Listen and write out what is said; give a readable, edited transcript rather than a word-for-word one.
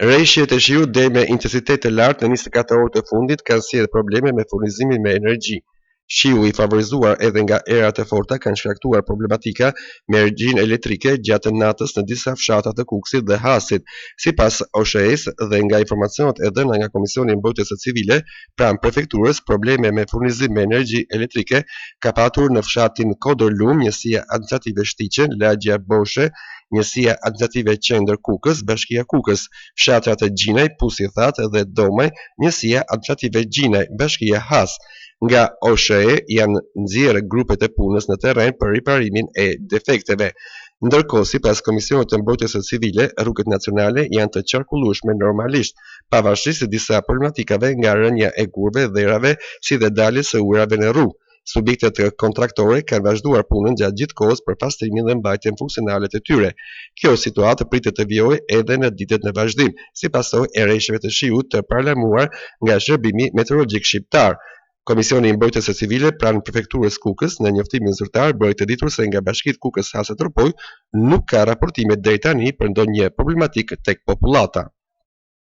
Rreshjet e shiut deri me intensitet të lartë në 24 orët e fundit kanë sjellë probleme me furnizimin me energji. Shiu i favorizuar edhe nga erat e forta kanë shkaktuar problematika me energjinë elektrike gjatë natës në disa fshatra të Kukësit dhe Hasit. Sipas OSHE-s dhe nga informacionet e dhëna nga Komisioni i Mbrojtjes së Civile pranë prefekturës, probleme me furnizim me energji elektrike ka patur në fshatin Kodorlum, njësia administrative Shtiqen, lagja Boshe, njësia administrative Qendër Kukës, bashkia Kukës, fshatrat e Gjinaj, Pusithat dhe Domaj, njësia administrative Gjinaj, bashkia Has. Nga OSHE janë nxjerrë grupet e punës në terren për riparimin e defekteve. Ndërkohë, sipas Komisionit të Mbrojtjes së Civile, rrugët nacionale janë të qarkullueshme normalisht, pavarësisht se disa problematikave nga rënja e gurëve, dherave, si dhe daljes së ujrave në rrugë. Subjektet kontraktore kanë vazhduar punën gjatë gjithë kohës për pastrimin dhe mbajtjen funksionale të tyre. Kjo situatë pritet të vijojë edhe në ditët në vazhdim, si pasojë e rreshjeve të shiut të paralamuar nga Shërbimi Meteorologjik Shqiptar. Komisioni i Mbrojtjes së Civile pranë prefekturës Kukës në njoftimin zyrtar bëri të ditur se nga bashkitë Kukës, Has e Tropoj nuk ka raportime deri tani për ndonjë problematik tek popullata.